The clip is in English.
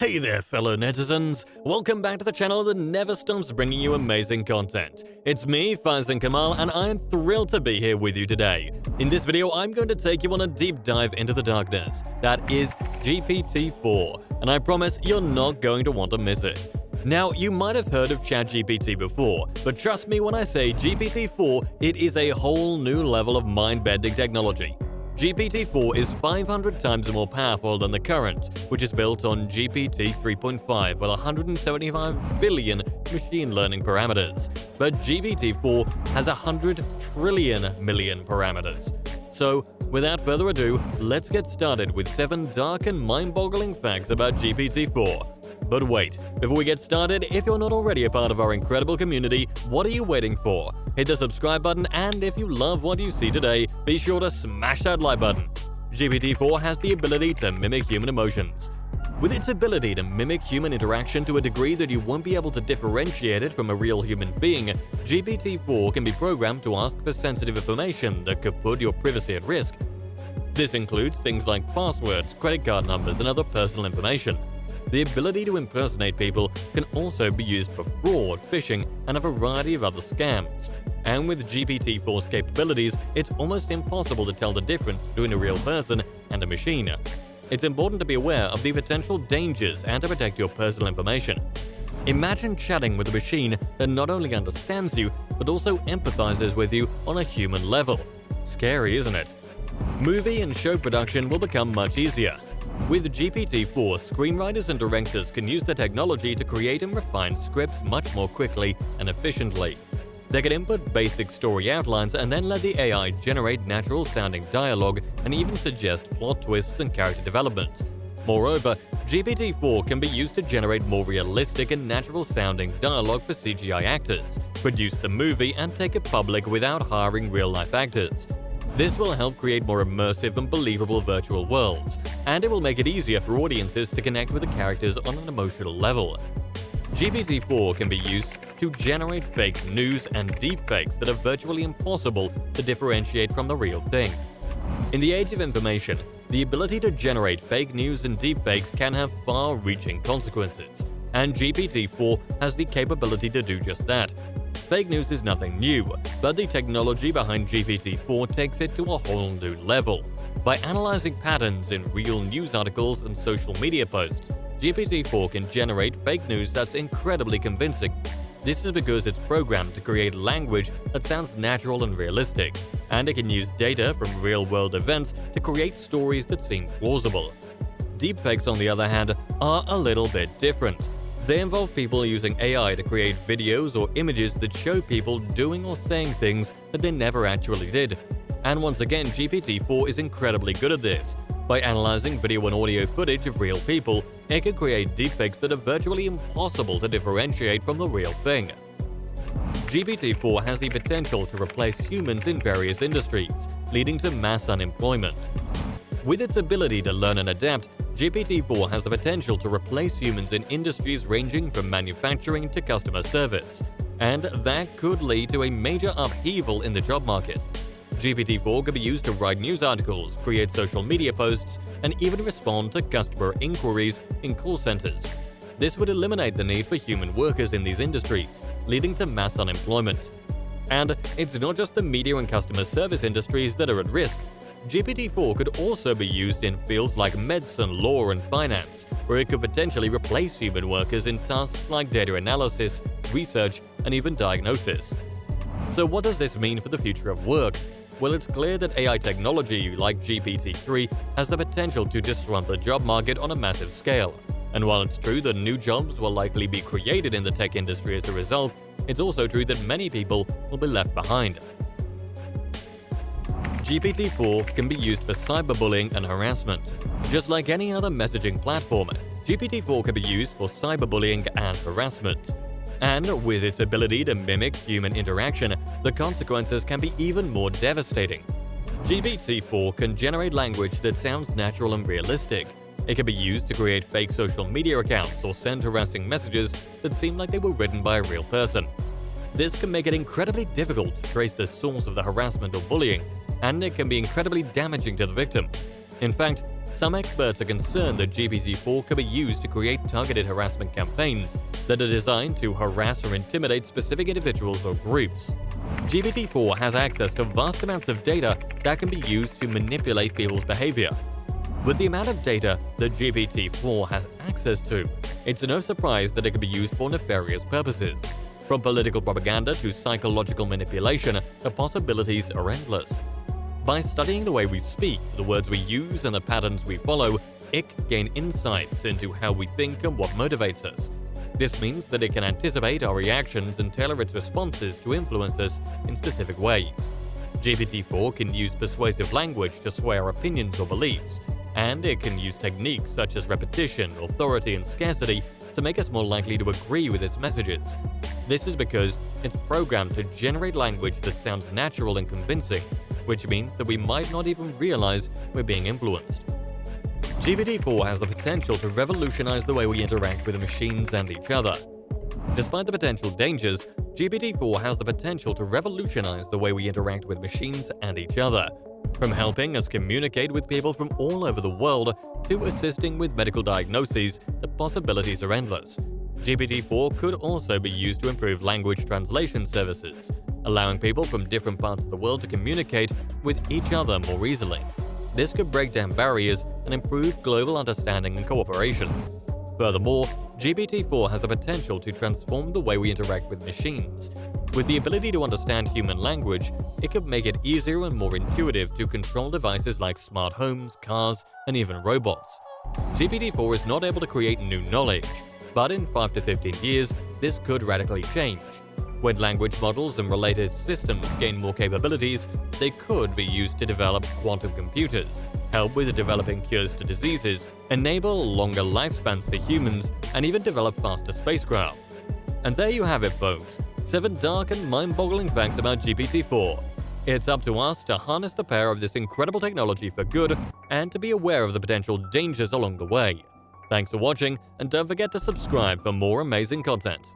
Hey there, fellow netizens! Welcome back to the channel that never stops bringing you amazing content. It's me, Faizan Kamal, and I am thrilled to be here with you today. In this video, I'm going to take you on a deep dive into the darkness. That is GPT-4, and I promise you're not going to want to miss it. Now, you might have heard of Chat GPT before, but trust me when I say GPT-4, it is a whole new level of mind-bending technology. GPT-4 is 500 times more powerful than the current, which is built on GPT 3.5 with 175 billion machine learning parameters. But GPT-4 has 100 trillion million parameters. So, without further ado, let's get started with 7 dark and mind-boggling facts about GPT-4. But wait, before we get started, if you're not already a part of our incredible community, what are you waiting for? Hit the subscribe button, and if you love what you see today, be sure to smash that like button. GPT-4 has the ability to mimic human emotions. With its ability to mimic human interaction to a degree that you won't be able to differentiate it from a real human being, GPT-4 can be programmed to ask for sensitive information that could put your privacy at risk. This includes things like passwords, credit card numbers, and other personal information. The ability to impersonate people can also be used for fraud, phishing, and a variety of other scams. And with GPT-4's capabilities, it's almost impossible to tell the difference between a real person and a machine. It's important to be aware of the potential dangers and to protect your personal information. Imagine chatting with a machine that not only understands you, but also empathizes with you on a human level. Scary, isn't it? Movie and show production will become much easier. With GPT-4, screenwriters and directors can use the technology to create and refine scripts much more quickly and efficiently. They can input basic story outlines and then let the AI generate natural-sounding dialogue and even suggest plot twists and character development. Moreover, GPT-4 can be used to generate more realistic and natural-sounding dialogue for CGI actors, produce the movie, and take it public without hiring real-life actors. This will help create more immersive and believable virtual worlds, and it will make it easier for audiences to connect with the characters on an emotional level. GPT-4 can be used to generate fake news and deepfakes that are virtually impossible to differentiate from the real thing. In the age of information, the ability to generate fake news and deepfakes can have far-reaching consequences, and GPT-4 has the capability to do just that. Fake news is nothing new, but the technology behind GPT-4 takes it to a whole new level. By analyzing patterns in real news articles and social media posts, GPT-4 can generate fake news that's incredibly convincing. This is because it's programmed to create language that sounds natural and realistic, and it can use data from real-world events to create stories that seem plausible. Deepfakes, on the other hand, are a little bit different. They involve people using AI to create videos or images that show people doing or saying things that they never actually did. And once again, GPT-4 is incredibly good at this. By analyzing video and audio footage of real people, it can create deepfakes that are virtually impossible to differentiate from the real thing. GPT-4 has the potential to replace humans in various industries, leading to mass unemployment. With its ability to learn and adapt, GPT-4 has the potential to replace humans in industries ranging from manufacturing to customer service, and that could lead to a major upheaval in the job market. GPT-4 could be used to write news articles, create social media posts, and even respond to customer inquiries in call centers. This would eliminate the need for human workers in these industries, leading to mass unemployment. And it's not just the media and customer service industries that are at risk. GPT-4 could also be used in fields like medicine, law, and finance, where it could potentially replace human workers in tasks like data analysis, research, and even diagnosis. So what does this mean for the future of work? Well, it's clear that AI technology like GPT-3 has the potential to disrupt the job market on a massive scale. And while it's true that new jobs will likely be created in the tech industry as a result, it's also true that many people will be left behind. GPT-4 can be used for cyberbullying and harassment. Just like any other messaging platform, GPT-4 can be used for cyberbullying and harassment. And with its ability to mimic human interaction, the consequences can be even more devastating. GPT-4 can generate language that sounds natural and realistic. It can be used to create fake social media accounts or send harassing messages that seem like they were written by a real person. This can make it incredibly difficult to trace the source of the harassment or bullying, and it can be incredibly damaging to the victim. In fact, Some experts are concerned that GPT-4 could be used to create targeted harassment campaigns that are designed to harass or intimidate specific individuals or groups. GPT-4 has access to vast amounts of data that can be used to manipulate people's behavior. With the amount of data that GPT-4 has access to, it's no surprise that it can be used for nefarious purposes. From political propaganda to psychological manipulation, the possibilities are endless. By studying the way we speak, the words we use, and the patterns we follow, it can gain insights into how we think and what motivates us. This means that it can anticipate our reactions and tailor its responses to influence us in specific ways. GPT-4 can use persuasive language to sway our opinions or beliefs, and it can use techniques such as repetition, authority, and scarcity to make us more likely to agree with its messages. This is because it's programmed to generate language that sounds natural and convincing, which means that we might not even realize we're being influenced. GPT-4 has the potential to revolutionize the way we interact with machines and each other. Despite the potential dangers, GPT-4 has the potential to revolutionize the way we interact with machines and each other. From helping us communicate with people from all over the world to assisting with medical diagnoses, the possibilities are endless. GPT-4 could also be used to improve language translation services, allowing people from different parts of the world to communicate with each other more easily. This could break down barriers and improve global understanding and cooperation. Furthermore, GPT-4 has the potential to transform the way we interact with machines. With the ability to understand human language, it could make it easier and more intuitive to control devices like smart homes, cars, and even robots. GPT-4 is not able to create new knowledge, but in 5 to 15 years, this could radically change. When language models and related systems gain more capabilities, they could be used to develop quantum computers, help with developing cures to diseases, enable longer lifespans for humans, and even develop faster spacecraft. And there you have it, folks. 7 dark and mind-boggling facts about GPT-4. It's up to us to harness the power of this incredible technology for good and to be aware of the potential dangers along the way. Thanks for watching, and don't forget to subscribe for more amazing content.